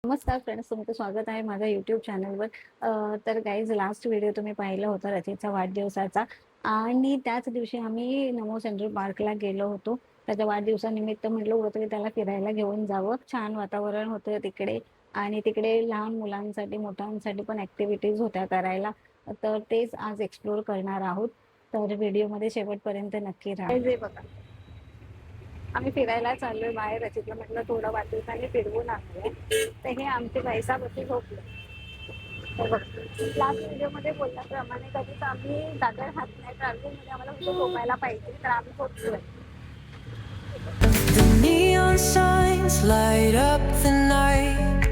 नमस्कार फ्रेंड्स, तुमचं स्वागत आहे माझ्या यूट्यूब चॅनलवर. तर गाईज, लास्ट व्हिडिओ तुम्ही पाहिला होता रचितचा वाढदिवसाचा. आणि त्याच दिवशी आम्ही नमो सेंट्रल पार्कला गेलो होतो. त्याच्या वाढदिवसानिमित्त म्हटलं होतं की त्याला फिरायला घेऊन जावं. छान वातावरण होतं तिकडे आणि तिकडे लहान मुलांसाठी मोठ्यांसाठी पण ॲक्टिव्हिटीज होत्या करायला. तर तेच आज एक्सप्लोर करणार आहोत. तर व्हिडिओमध्ये शेवटपर्यंत नक्की राहा. हे बघा, आम्ही फिरायला चाललोय बाहेर. रचितला म्हटलं थोडं वाढदिवसाने फिरवून आणूया. तर हे आमचे पैसापती झोपले. लास्ट व्हिडिओमध्ये बोलल्याप्रमाणे कधीच आम्ही दादर हात नाही, ट्रॅव्हलिंगमध्ये आम्हाला कुठे झोपायला पाहिजे, तर आम्ही झोपलोय. The neon signs light up the night.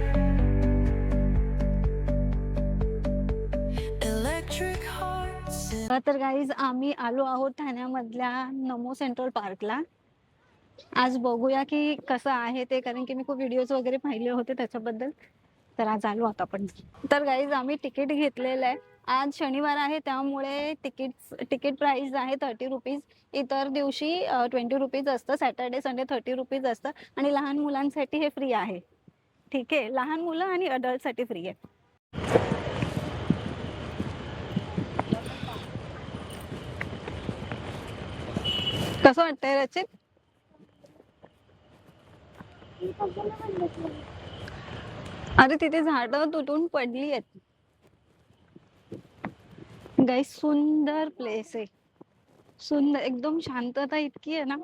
Electric hearts. तर गाईज, आम्ही आलो आहोत ठाण्यामधल्या नमो सेंट्रल पार्कला. आज बघूया की कसं आहे ते, कारण की मी खूप व्हिडिओज वगैरे पाहिले होते त्याच्याबद्दल. तर आज आलो आता आपण. तर गाईज, आम्ही तिकीट घेतलेलं आहे. आज शनिवार आहे त्यामुळे तिकीट प्राइस आहे 30 रुपीज. इतर दिवशी 20 रुपीज असतं. सॅटर्डे संडे 30 रुपीज असतं. आणि लहान मुलांसाठी हे फ्री आहे. ठीक आहे, लहान मुलं आणि अडल्टसाठी फ्री आहे. कसं वाटतंय रचित? अरे तिथे झाडं तुटून पडली आहेत. गाईज, सुंदर प्लेस आहे. सुंदर, एकदम शांतता इतकी आहे ना.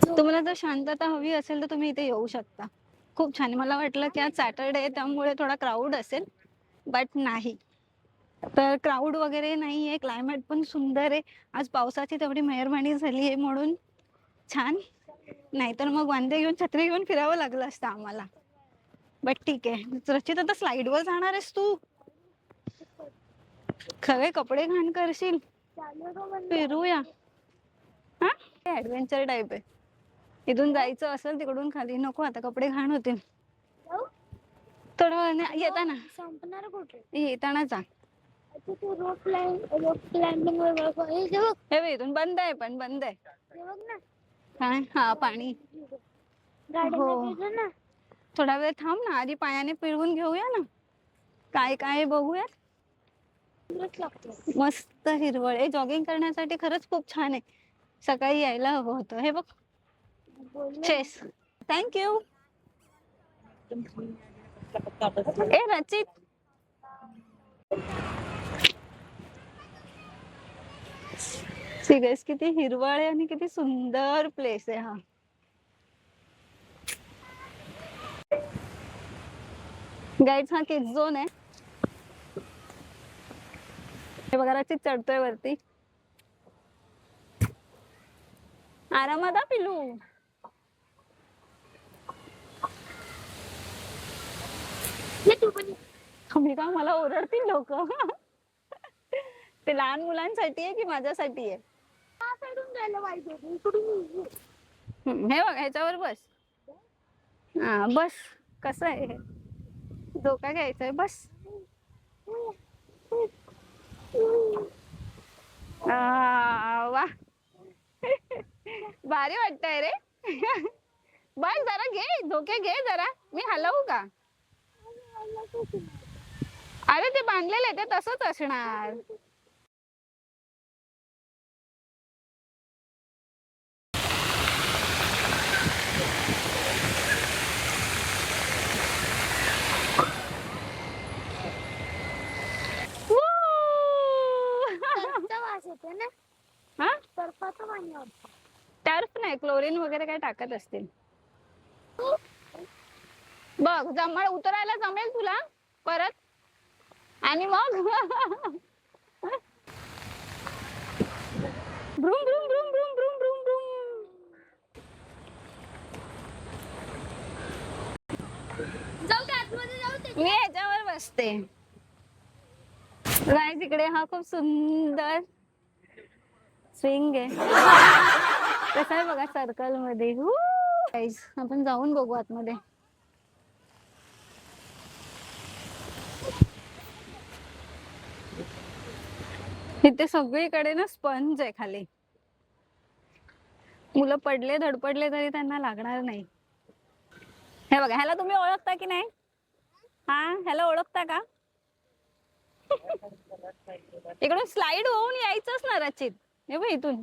तुम्हाला जर शांतता हवी असेल तर तुम्ही इथे येऊ शकता. खूप छान आहे. मला वाटलं की आज सॅटरडे आहे त्यामुळे थोडा क्राऊड असेल, बट नाही. तर क्राऊड वगैरे नाही आहे. क्लायमेट पण सुंदर आहे. आज पावसाची तेवढी मेहरबानी झाली आहे म्हणून छान. नाहीतर मग वांदे घेऊन छत्री घेऊन फिरावं लागलं असतं आम्हाला. बट ठीक आहे. रचित, आता स्लाइडवर जाणार आहेस तू? खरे कपडे घाण करशील. फिरूया. हा, ऍडव्हेंचर टाईप आहे. इथून जायचं असेल तिकडून खाली. नको, आता कपडे घाण होतील. थोडं येताना संपणार कुठे? येताना जा. रोप क्लाइम्बिंग हे इथून बंद आहे, पण बंद आहे. बघ ना, काय? हा, पाणी. गाडी ना. थोडा वेळ थांब ना, आधी पायाने फिरवून घेऊया ना. काय काय बघूया. मस्त हिरवळ आहे. जॉगिंग करण्यासाठी खरंच खूप छान आहे. सकाळी यायला हवं होतं. हे बघ, चेस. थँक्यू. ए रचित, सिरियस, किती हिरवळ आहे आणि किती सुंदर प्लेस आहे हा. गाईड्स, हा किड्स झोन आहे. हे बघा, रचित चढतोय वरती. आरामात पिलू. तुम्ही का मला ओरडतील लोक? ते लहान मुलांसाठी आहे की माझ्यासाठी आहे? हे बघ, ह्याच्यावर बस. हा, बस. कसं आहे हे? धोका घ्यायचा आहे, बस. वा. भारी वाटतंय रे. बस जरा घे, धोके घे जरा. मी हलवू का? अरे ते बांधलेलं आहे, ते तसंच असणार. टर्फ नाही, क्लोरीन वगैरे काय टाकत असतील. बघ, उतरायला जमेल तुला परत. आणि मग vroom vroom vroom vroom vroom vroom vroom. मी ह्याच्यावर बसते. राईट, इकडे हा खूप सुंदर स्विंग आहे. कसं आहे बघा, सर्कल मध्ये. आपण जाऊन बघू आतमध्ये. इथे सगळीकडे ना स्पंज आहे खाली. मुलं पडले धडपडले तरी त्यांना लागणार नाही. हे बघा, ह्याला तुम्ही ओळखता की नाही? हा, ह्याला ओळखता का? इकडून स्लाइड होऊन यायचंच ना रचित. हे बघ इथून.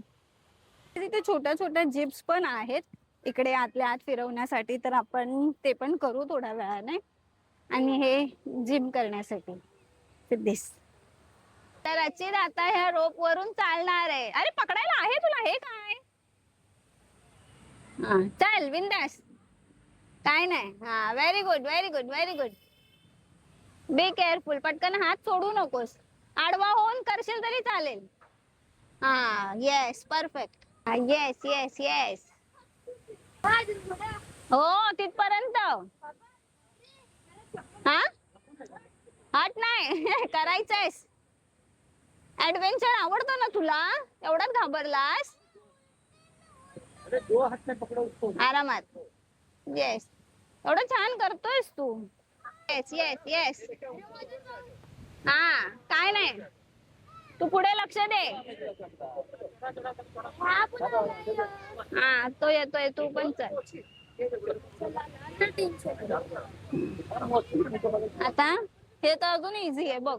तिथे छोट्या छोट्या जिप्स पण आहेत इकडे आतल्या आत फिरवण्यासाठी, तर आपण ते पण करू थोड्या वेळाने. आणि हे जिम करण्यासाठी सिद्धीस. तर रचित आता ह्या रोप वरून चालणार आहे. अरे पकडायला आहे तुला, हे काय? हा चल बिंदास, काय नाही. हा very good very good very good. Be careful, पटकन हात सोडू नकोस. आडवा होऊन करशील तरी चालेल. हा yes perfect. Yes yes yes. हो तिथपर्यंत. हा हट नाही. करायचंयस. ऍडव्हेंचर आवडतो ना तुला, एवढाच घाबरलास. आरामात. येस, एवढं छान करतोयस तू. Yes yes yes. हा काय नाही, तू पुढे लक्ष दे. हा तो येतोय, तू पण चल. आता हे तर अजून इझी आहे बघ.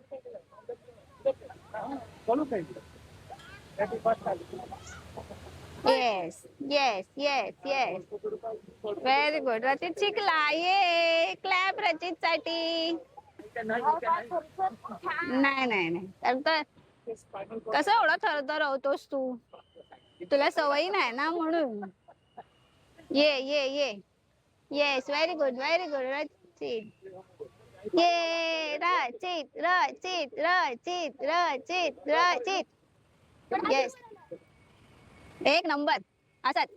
Yes yes yes yes. Very good. रचित शिकला. ये क्लॅप रचित साठी. नाही नाही नाही, तर कसं एवढा थरथर होतोस तू, तुला सवयी नाही ना म्हणून. ये ये ये. Yes very good very good रचित. ये रचित रचित रचित रचित रचित. येस एक नंबर. असंच.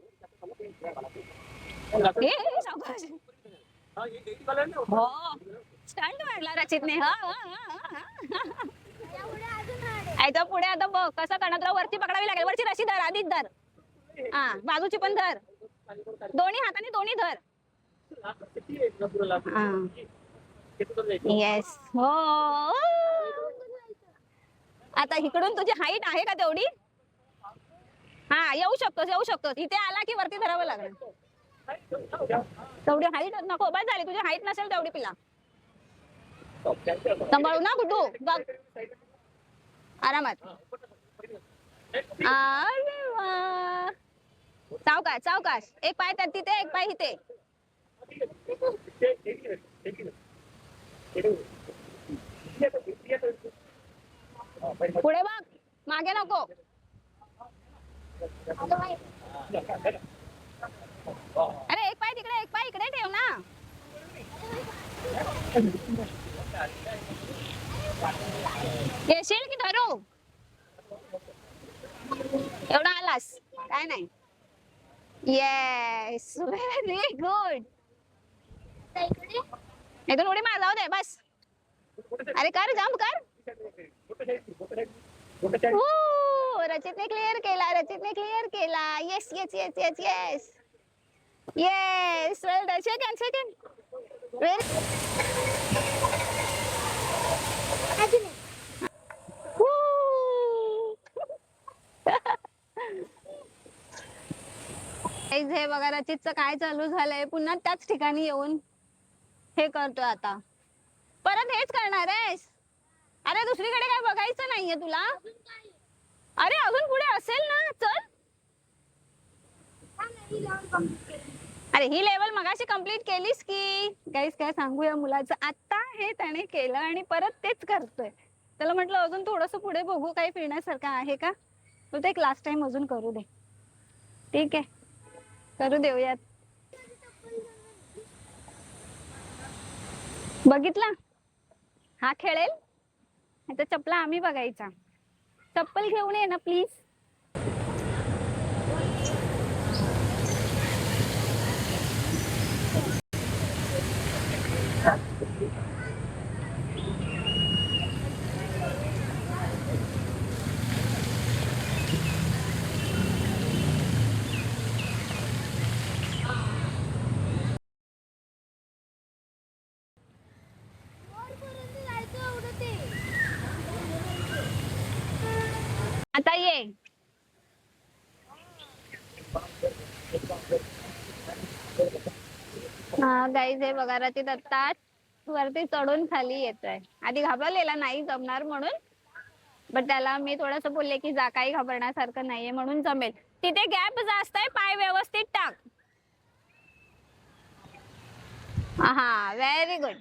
हो स्टंट मारला रचितने. याच्या पुढे आता बघ कसं करणार. तुला वरती पकडावी लागेल. वरची रशी धर, आधीच धर. हा बाजूची पण धर, दोन्ही हाताने दोन्ही धर. येस हो. आता इकडून तुझी हाईट आहे का तेवढी? हा येऊ शकतोस येऊ शकतोस. इथे आला की वरती धरावं लागेल. तेवढी हाईट नको, बस झाली. तुझी हाईट नसेल तेवढी पिला. सांभाळू ना कुठू बघ. आरामात. अरे वा. सावकाश सावकाश. एक पाय तर तिथे, एक पाय इथे. पुढे बघ, मागे नको. अरे एक पाय तिकडे, एक पाय इकडे ठेव ना. येशील की धरू. एवढा आलास काय नाही. Yes very good. इथून उडी मार, जाऊ दे बस. अरे कर, जम्प कर. रचितने क्लिअर केला, रचितने क्लिअर केला. Yes yes yes yes yes yes. Well done. Second second. हे बघा रचितचं काय चालू झालंय. पुन्हा त्याच ठिकाणी येऊन हे करतोय. आता परत हेच करणार आहेस? अरे दुसरीकडे काय बघायचं नाहीये तुला? अरे अजून पुढे असेल ना, चल. अरे ही लेवल मगाशी कंप्लीट केलीस की. गाईस काय सांगू या मुलाचं, आता हे त्याने केलं आणि परत तेच करतोय. त्याला म्हटलं अजून थोडस पुढे बघू, काही फिरण्यासारखं आहे का. तू ते एक लास्ट टाइम अजून करू दे. ठीक आहे, करू देऊयात. बघितला, हा खेळेल. आता चपला आम्ही बघायचा. चप्पल घेऊन ये ना प्लीज. आता ये. गाईज हे बघा रचित आता वरती चढून खाली येतोय. आधी घाबरलेला नाही जमणार म्हणून, बट त्याला मी थोडस बोलले की जा, काही घाबरण्यासारखं नाहीये म्हणून जमेल. तिथे गॅप जास्त आहे, पाय व्यवस्थित टाक. हा व्हेरी गुड.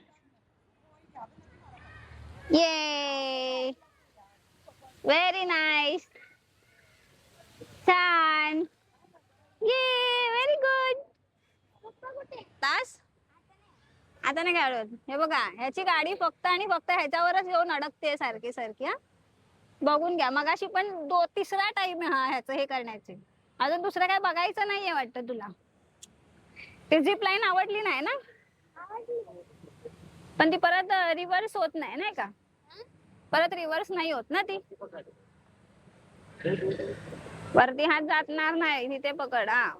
ये व्हेरी नाईस. छान. ये व्हेरी गुड. तास आता नाही काढत. हे बघा ह्याची गाडी फक्त आणि फक्त ह्याच्यावरच येऊन अडकते सारखी सारखी. हा बघून घ्या. मगाशी पण तिसरा टाइम आहे हा ह्याचं हे करण्याचे. अजून दुसरं काय बघायचं नाहीये वाटतं तुला. ती झिप लाईन आवडली नाही ना? पण ती परत रिव्हर्स होत नाही, नाही का? परत रिव्हर्स नाही होत ना ती. वरती हात जातणार नाही, तिथे पकड. हा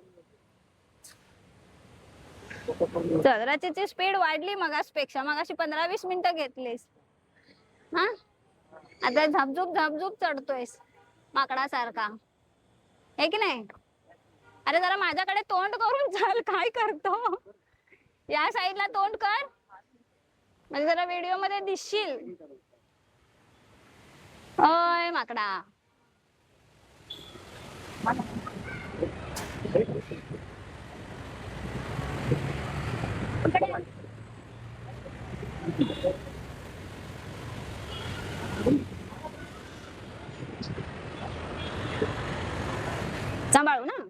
चल. रचितची स्पीड वाढली मगासपेक्षा. मगाशी 15-20 मिनिटं घेतलीस. हा आता झापझूप झापझूप चढतोयस माकडासारखा, हे की नाही? अरे जरा माझ्याकडे तोंड करून चाल. काय करतो? या साईडला तोंड कर म्हणजे जरा व्हिडिओ मध्ये दिसशील. ओय माकडा. सांभाळू ना.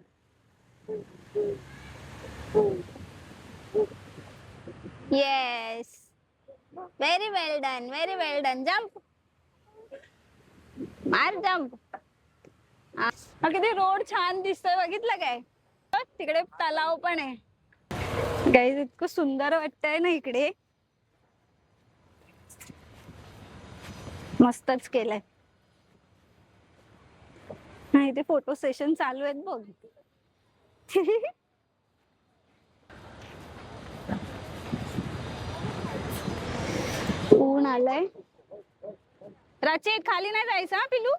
येस व्हेरी वेल डन, व्हेरी वेल डन. जम्प मार, जम्प. किती रोड छान दिसतोय बघितलं काय? तिकडे तलाव पण आहे. गाईज इतकं सुंदर वाटतंय ना इकडे. मस्तच केलंय. नाही ते फोटो सेशन चालू आहेत बघ. ऊन आलंय. रचित खाली नाही जायचं हा पिलू.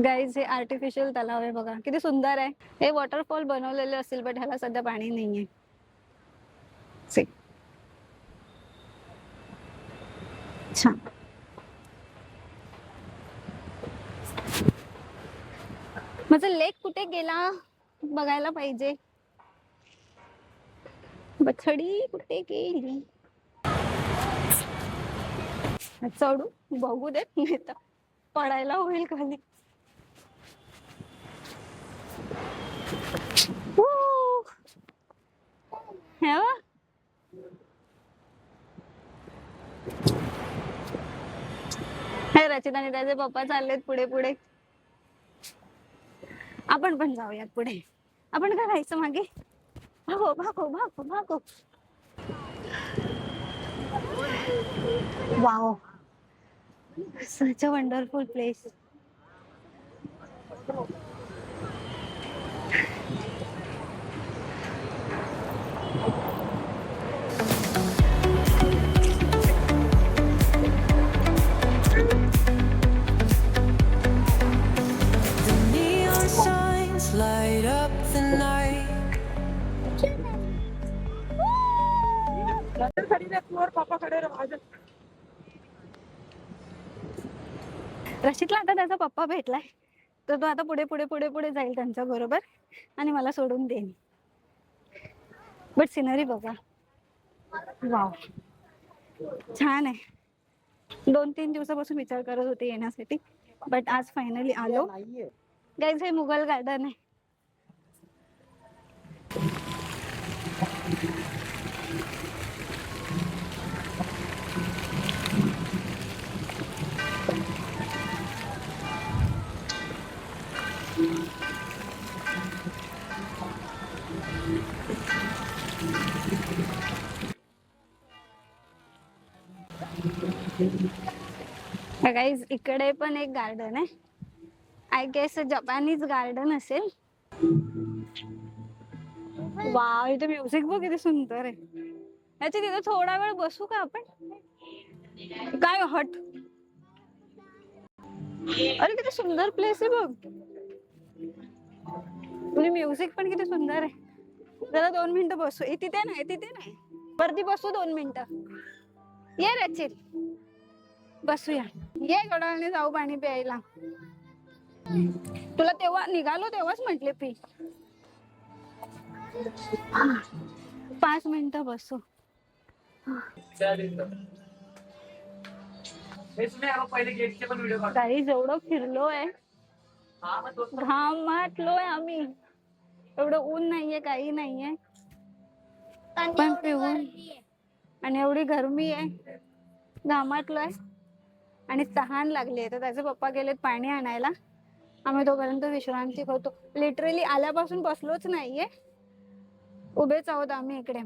गाईज हे आर्टिफिशियल तलाव आहे बघा, किती सुंदर आहे. हे वॉटरफॉल बनवलेले असतील बट ह्याला सध्या पाणी नाहीये. छान. माझा लेक कुठे गेला बघायला पाहिजे. बछडी कुठे गेली? चढू बघू देत, नाही तर पडायला होईल खाली. हे रचित आणि त्याचे पप्पा चाललेत पुढे पुढे. आपण पण जाऊयात पुढे. आपण काय राहायचं मागे? भागो भागो भागो भागो. Wow, such a wonderful place. The neon signs light up the night. रशीदला आता त्याचा पप्पा भेटलाय, तर तो आता पुढे पुढे पुढे पुढे जाईल त्यांच्या बरोबर आणि मला सोडून देईन. बट सिनरी बघा, वाव छान आहे. 2-3 दिवसापासून विचार करत होते येण्यासाठी, बट आज फायनली आलो. गाईज हे मुघल गार्डन आहे. गाईज इकडे पण एक गार्डन आहे. आय गेस जपानीज गार्डन असेल. वाव, इथे म्युझिक बघ किती सुंदर आहे. याच्या तिथे थोडा वेळ बसू का आपण? काय हट. अरे किती सुंदर प्लेस आहे बघ. म्हणजे म्युझिक पण किती सुंदर आहे. जरा 2 मिनिटं बसू. तिथे नाही वरती बसू 2 मिनिटं. ये रचित बसूया. ये गडाने जाऊ पाणी प्यायला. तुला तेव्हा निघालो तेव्हाच म्हंटले पी. 5 मिनिटं बसू. काही जेवढं फिरलोय घामाटलोय आम्ही. एवढं ऊन नाहीये काही नाहीये पण पिऊन आणि एवढी गरमी आहे घामाटलोय आणि तहान लागली आहे. तर त्याचे पप्पा गेलेत पाणी आणायला. आम्ही तोपर्यंत विश्रांती करतो. लिटरली आल्यापासून बसलोच नाहीये. उभेच आहोत आम्ही इकडे.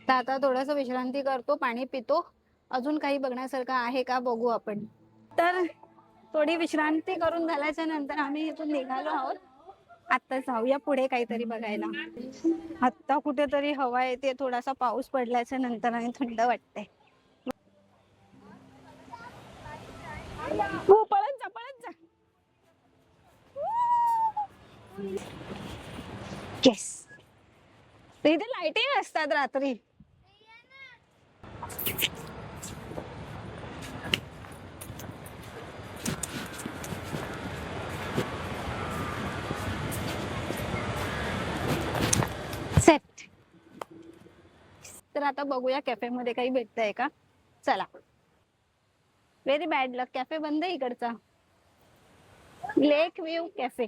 तर आता थोडस विश्रांती करतो पाणी पितो. अजून काही बघण्यासारखं आहे का बघू आपण. तर थोडी विश्रांती करून झाल्याच्या नंतर आम्ही इथून निघालो आहोत. आता जाऊया पुढे काहीतरी बघायला. आत्ता कुठेतरी हवा येते. थोडासा पाऊस पडल्याच्या नंतर आणि थंड वाटते. हो पळत जा. येस. इथे लाईटिंग असतात रात्री. सेट. तर आता बघूया कॅफे मध्ये काही भेटतंय का. चला. व्हेरी बॅड लक. कॅफे बंद आहे इकडचा. लेक व्ह्यू कॅफे.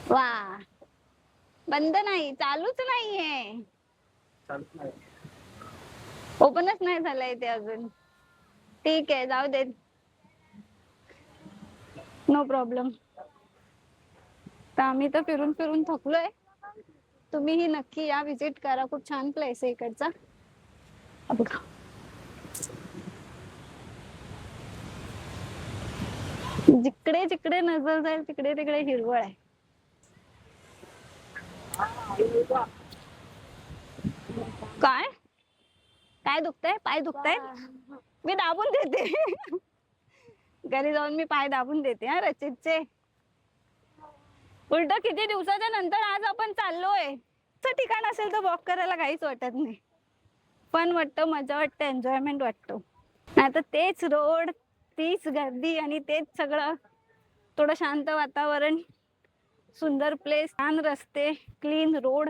वा बंद नाही. चालूच नाहीये. ओपनच नाही झालंय ते अजून. ठीक आहे जाऊ दे. No problem. तर आम्ही तर फिरून फिरून थकलोय. तुम्हीही नक्की या विजिट करा. खूप छान प्लेस आहे इकडचा. बघा जिकडे जिकडे नजर जाईल तिकडे तिकडे हिरवळ आहे. काय काय दुखतंय. पाय दुखताय. मी दाबून देते. घरी जाऊन मी पाय दाबून देते हा रचितचे. उलट किती दिवसाच्या नंतर आज आपण चाललोय. ठिकाण असेल तर वॉक करायला काहीच वाटत नाही. फन वाटतं, मजा वाटतं, एन्जॉयमेंट वाटतो. आता तेच रोड, तीच गर्दी आणि तेच सगळं. थोडं शांत वातावरण, सुंदर प्लेस, छान रस्ते, क्लीन रोड.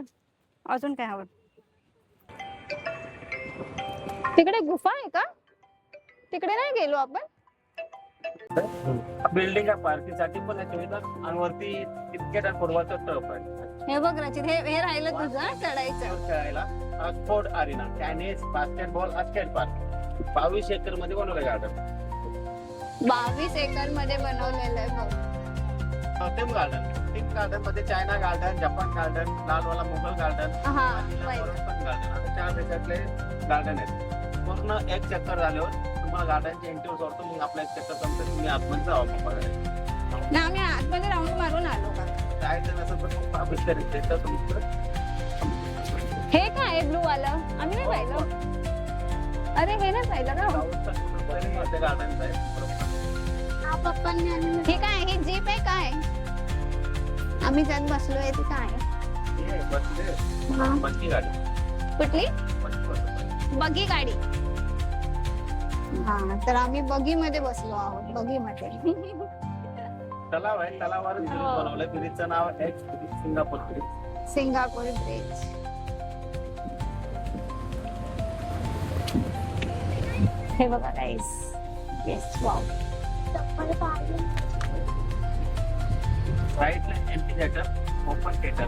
अजून काय हवं. तिकडे गुफा आहे का. तिकडे नाही गेलो आपण. बिल्डिंग आहे पार्किंगसाठी पण आहे सुविधा आणि वरती क्रिकेट आणि फुटबॉलचं टर्फ आहे. हे बघ रचित हे राहिलं तुझं चढायचं. खेळायला sport arena, tennis, basketball, skate park 22 acre मध्ये बनवलं गार्डन. 22 एकर मध्ये बनवलेलं आहे बघ. टीम गार्डन मध्ये चायना गार्डन, जपान गार्डन, लालवाला मुघल गार्डन, हा पण गार्डन असे 4 देशातले गार्डन आहेत. पूर्ण एक चक्कर झाल्यावर तुम्हाला गार्डनची एंट्री सोडतो. मग आपला एक चक्कर संपतो. तुम्ही आतमध्ये जावा बघायला. ना आम्ही आतमध्ये राऊंड मारून आलो का. जायचं नसेल तर खूप अभिषेक येतं तुमचं. हे काय ब्लू वाला आम्ही नाही पाहिलं. अरे हे नाही पाहिलं का. गार्डन आहे. हा पप्पांनी आणलं. हे काय. हे जीप आहे काय. आम्ही ज्यात बसलोय ते काय. बग्गी गाडी. कुठली बगी गाडी. हा तर आम्ही बगी मध्ये बसलो आहोत. बगी मध्ये. तलाव आहे. तलावावर ब्रिज बनवलंय. ब्रिजचं नाव आहे सिंगापूर ब्रिज. Singapore bridge. हे बघा गाईस. Yes wow. चप्पल काढली. साईडला एम्पी थिएटर, ओपन थिएटर.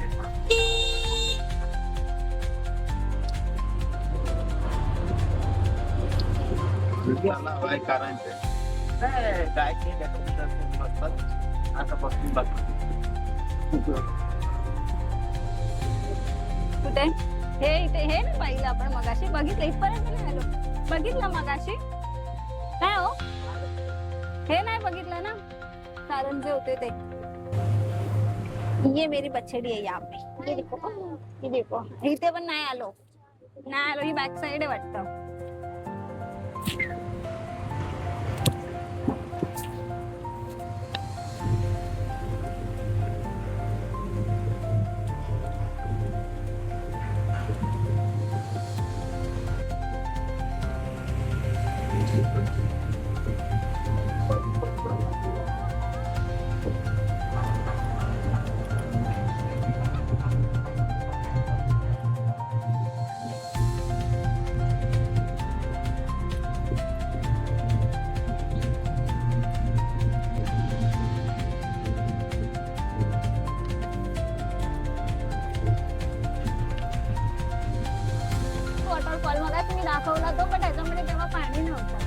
तलाव आहे कारांचे. काय बसतात आता बसून बघतात. कुठे हे इथे हे ना पाहिलं आपण मगाशी. बघितलं इथपर्यंत नाही आलो. बघितलं मगाशी काय हो. हे नाही बघितलं ना. कारण जे होते ते. ये मेरी बछड़ी है यहाँ पे. ये देखो इथे पण नाही आलो. ही बॅक साइड आहे वाटतं. वॉटरफॉल मला तुम्ही दाखवला तो, पण त्याच्यामध्ये तेव्हा पाणी नव्हतं.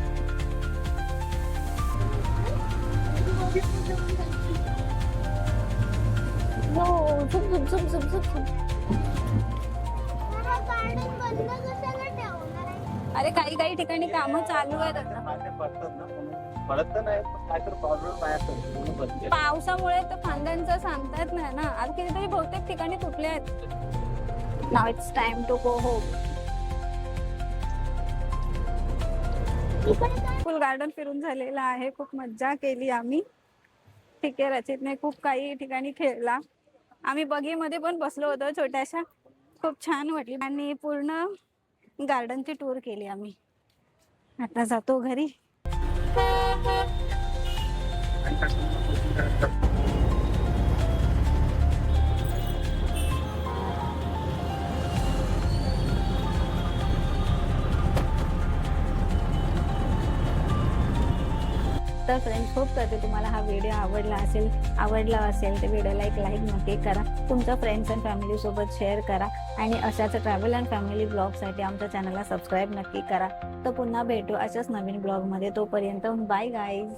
हो, झुक झुक झुक झुक झुक झुक. गार्डन बंद कशाला ठेवणार आहे? अरे काही काही ठिकाणी कामं चालू आहेत आता. मागे पडतात ना म्हणून. पडत तर नाही पण काय तर प्रॉब्लेम आहे असं म्हणून बंद केलं. पावसामुळे तर फांद्यांचं सांगता येत नाही ना. आज कितीतरी बहुतेक ठिकाणी तुटले आहेत. नाव it's time to go home. Full garden फिरून झालेलं आहे. खूप मज्जा केली आम्ही. ठीक आहे, रचितने खूप काही ठिकाणी खेळला. आम्ही बगीमध्ये पण बसलो होतो छोट्याशा. खूप छान वाटली आणि पूर्ण गार्डनची टूर केली आम्ही. आता जातो घरी. तर फ्रेंड्स, होप करते तुम्हाला हा व्हिडिओ आवडला असेल तर व्हिडिओला एक लाईक नक्की करा. तुमच्या फ्रेंड्स अँड फॅमिली सोबत शेअर करा आणि अशाच ट्रॅव्हल अँड फॅमिली ब्लॉगसाठी आमच्या चॅनलला सबस्क्राईब नक्की करा. तर पुन्हा भेटू अशाच नवीन ब्लॉगमध्ये. तोपर्यंत बाय गाईज.